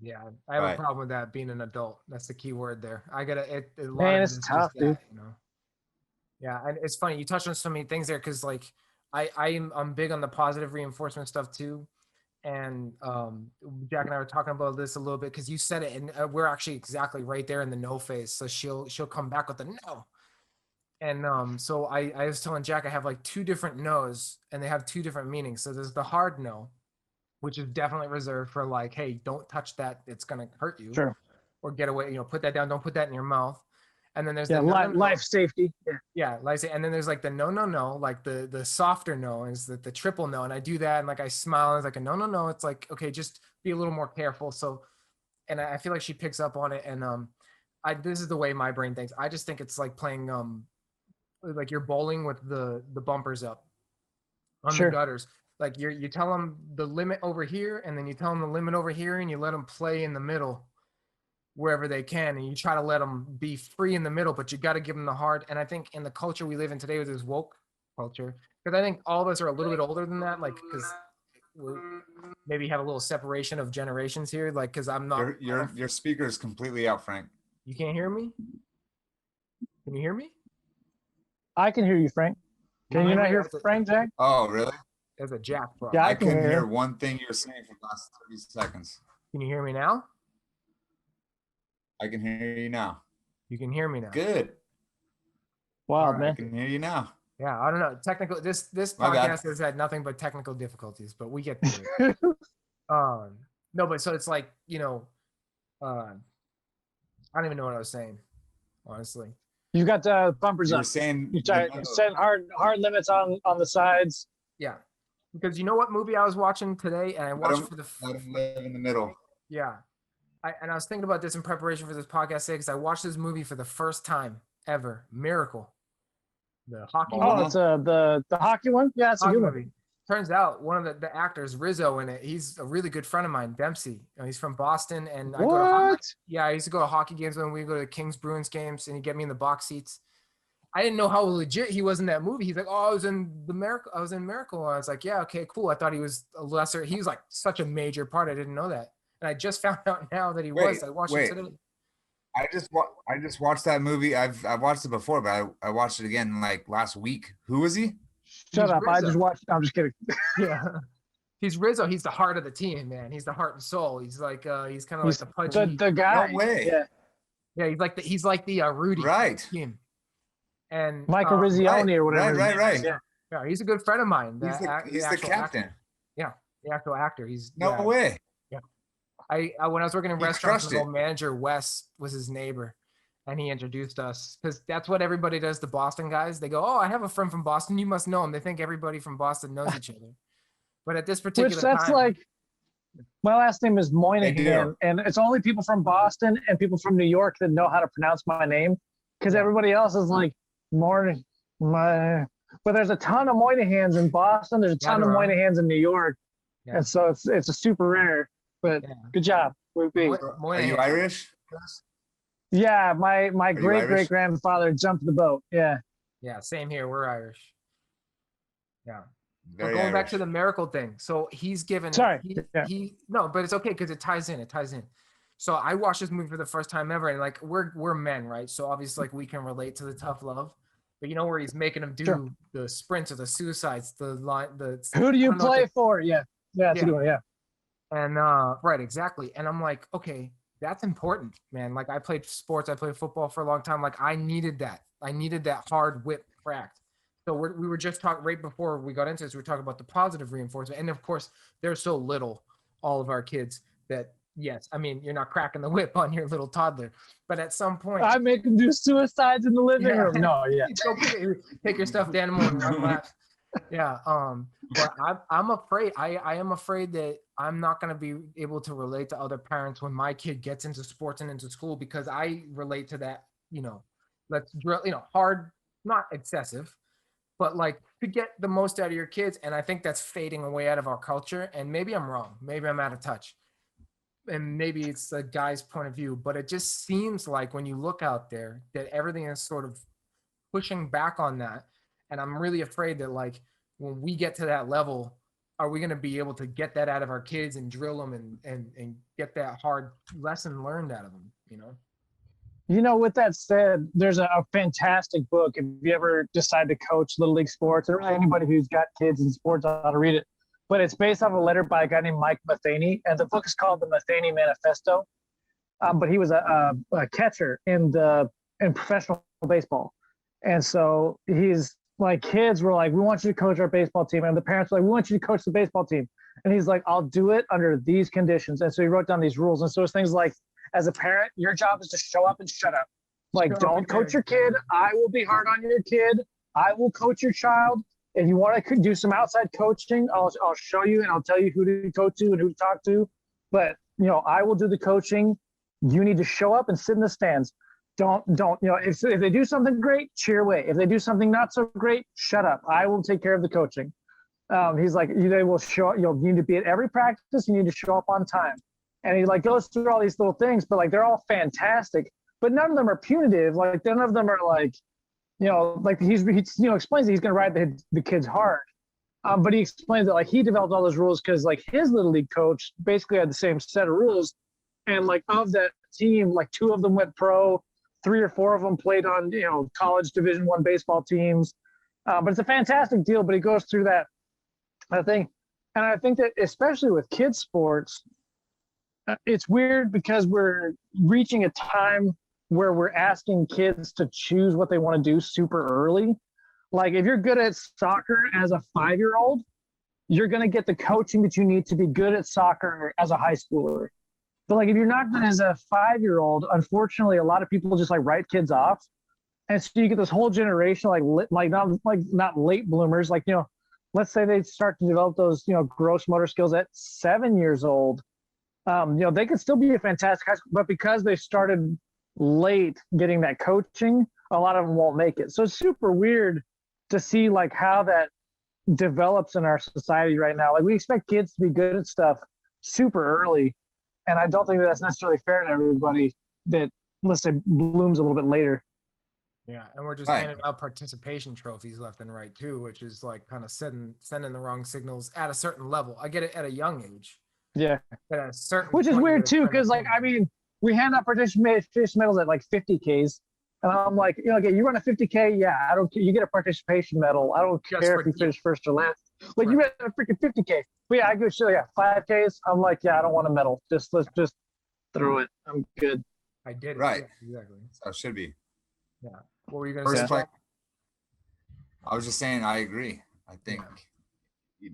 Yeah, I have a Right. problem with that being an adult. That's the key word there. A lot Man, of it it's is tough, just dude. that. Yeah, and it's funny you touched on so many things there because like I'm big on the positive reinforcement stuff too, and Jack and I were talking about this a little bit because you said it, and we're actually exactly right there in the no phase. So she'll come back with a no, and so I was telling Jack I have like two different no's, and they have two different meanings. So there's the hard no, which is definitely reserved for like, hey, don't touch that, it's gonna hurt you, Sure. or get away, put that down, don't put that in your mouth. And then there's Yeah, the no, no, no. life safety. Yeah. Yeah, like and then there's like the no, no, no, like the softer no is the triple no, and I do that and like I smile and it's like a no, no, no. It's like, okay, just be a little more careful. So, and I feel like she picks up on it, and this is the way my brain thinks. I just think it's like playing like you're bowling with the bumpers up on the Sure. gutters. Like you tell them the limit over here, and then you tell them the limit over here, and you let them play in the middle wherever they can, and you try to let them be free in the middle, but you got to give them the hard. And I think in the culture we live in today with this woke culture, because I think all of us are a little bit older than that, like because we maybe have a little separation of generations here, like because I'm not. Your speaker is completely out, Frank. You can't hear me? Can you hear me? I can hear you, Frank. Can you not hear Frank, Jack? Oh, really? There's a jack problem. Yeah, I couldn't hear one thing you were saying for the last 30 seconds. Can you hear me now? I can hear you now. You can hear me now. Good. Wow, Right, man. I can hear you now. Yeah, I don't know. Technical. This My bad. podcast has had nothing but technical difficulties, but we get through it. No, but so it's like I don't even know what I was saying, honestly. You got the bumpers You were up. saying You set hard limits on the sides. Yeah, because you know what movie I was watching today, and I watched it for the. let him live in the middle. Yeah, I was thinking about this in preparation for this podcast today because I watched this movie for the first time ever, Miracle, the hockey. Oh, movie. it's the hockey one. Yeah, it's a good movie. one. Turns out one of the actors, Rizzo, in it, he's a really good friend of mine, Dempsey. He's from Boston, and I used to go to hockey games when we go to Kings Bruins games, and he'd get me in the box seats. I didn't know how legit he was in that movie. He's like, "Oh, I was in Miracle." And I was like, "Yeah, okay, cool." I thought he was a lesser. He was like such a major part. I didn't know that, and I just found out now that he was. I watched it today. I just watched that movie. I've watched it before, but I watched it again like last week. Who was he? Shut up! Rizzo. I just watched. I'm just kidding. Yeah, he's Rizzo. He's the heart of the team, man. He's the heart and soul. He's like he's kind of like the pudgy. The guy. No way. Yeah. He's like the Rudy. Right. Team. And Michael Rizzioni or whatever. Right. Yeah, he's a good friend of mine. He's the captain. Actor. Yeah, the actual actor. He's no way. Yeah, I when I was working in restaurants, the old manager Wes was his neighbor, and he introduced us because that's what everybody does. The Boston guys, they go, "Oh, I have a friend from Boston. You must know him." They think everybody from Boston knows each other, but at this particular time, like my last name is Moynihan, and it's only people from Boston and people from New York that know how to pronounce my name because everybody else is like. But there's a ton of Moynahans in Boston. There's a ton of Moynahans in New York, and so it's a super rare. But good job. Are you Irish? Yeah, my great grandfather jumped the boat. Yeah. Yeah, same here. We're Irish. Yeah. Very going Irish. back to the miracle thing. So he's given. Sorry. No, but it's okay because it ties in. So I watched this movie for the first time ever, and like we're men, right? So obviously, like we can relate to the tough love, but where he's making them do the sprints or the suicides, the line, who do you play for? Yeah, that's a good one. Yeah, and right, exactly. And I'm like, okay, that's important, man. Like I played sports, I played football for a long time. Like I needed that hard whip cracked. So we were just talking right before we got into this. We were talking about the positive reinforcement, and of course, they're so little, all of our kids that. Yes, I mean, you're not cracking the whip on your little toddler, but at some point... I make them do suicides in the living room. No, yeah. Take your stuffed animal and run laps. Yeah, but I'm afraid, I am afraid that I'm not going to be able to relate to other parents when my kid gets into sports and into school because I relate to that, let's drill, hard, not excessive, but like to get the most out of your kids. And I think that's fading away out of our culture. And maybe I'm wrong. Maybe I'm out of touch. And maybe it's a guy's point of view, but it just seems like when you look out there that everything is sort of pushing back on that. And I'm really afraid that like when we get to that level, are we going to be able to get that out of our kids and drill them and get that hard lesson learned out of them, you know? You know, with that said, there's a fantastic book. If you ever decide to coach Little League sports, or really anybody who's got kids in sports ought to read it. But it's based off a letter by a guy named Mike Matheny, and the book is called The Matheny Manifesto. But he was a catcher in professional baseball. And so he's like, kids were like, we want you to coach our baseball team. And the parents were like, we want you to coach the baseball team. And he's like, I'll do it under these conditions. And so he wrote down these rules. And so it's things like, as a parent, your job is to show up and shut up. Like, don't coach your kid. I will be hard on your kid. I will coach your child. If you want to do some outside coaching, I'll show you and I'll tell you who to go to and who to talk to. But, you know, I will do the coaching. You need to show up and sit in the stands. Don't, you know, if they do something great, cheer away. If they do something not so great, shut up. I will take care of the coaching. He's like, they will show, you need to be at every practice. You need to show up on time. And he like goes through all these little things, but like, they're all fantastic, but none of them are punitive. Like, none of them are like, you know, like he explains that he's going to ride the kids hard. But he explains that like he developed all those rules because like his Little League coach basically had the same set of rules. And like of that team, like 2 of them went pro, 3 or 4 of them played on, you know, college Division I baseball teams. But it's a fantastic deal, but he goes through that thing. And I think that especially with kids sports, it's weird because we're reaching a time where we're asking kids to choose what they want to do super early. Like if you're good at soccer as a 5-year-old, you're going to get the coaching that you need to be good at soccer as a high schooler. But like if you're not good as a 5-year-old, unfortunately, a lot of people just like write kids off. And so you get this whole generation not late bloomers, like, you know, let's say they start to develop those, you know, gross motor skills at 7 years old. You know, they could still be a fantastic high school, but because they started late getting that coaching, a lot of them won't make it. So it's super weird to see like how that develops in our society right now. Like we expect kids to be good at stuff super early. And I don't think that's necessarily fair to everybody that, let's say, blooms a little bit later. Yeah, and we're just handing out participation trophies left and right too, which is like kind of sending the wrong signals at a certain level. I get it at a young age. Yeah. At a certain which is weird too, because like, I mean, we hand out participation medals at like 50Ks. And I'm like, you know, okay, you run a 50K, yeah, I don't care. You get a participation medal. I don't care if you finish first or last. Like you ran a freaking 50K. But yeah, I go show 5Ks. I'm like, yeah, I don't want a medal. Let's just throw it. I'm good. I did it. Right. Yeah, exactly. So it should be. Yeah. What were you gonna say? I was just saying I agree. I think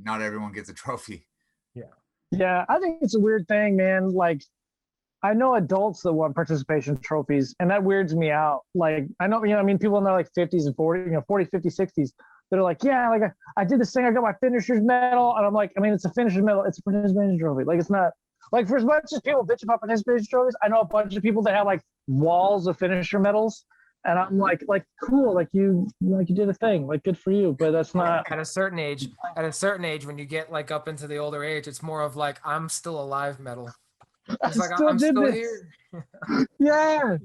not everyone gets a trophy. Yeah. Yeah, I think it's a weird thing, man. Like, I know adults that want participation trophies, and that weirds me out. Like, I know, you know, I mean, people in their like 50s and 40, you know, 40, 50, 60s, that are like, yeah, like I did this thing, I got my finisher's medal. And I'm like, I mean, it's a finisher's medal, it's a participation trophy. Like, it's not, like, for as much as people bitch about participation trophies, I know a bunch of people that have like walls of finisher medals. And I'm like cool, like you did a thing, like good for you, but that's not at a certain age. When you get like up into the older age, it's more of like I'm still alive medal. It's like I'm still here. Yeah,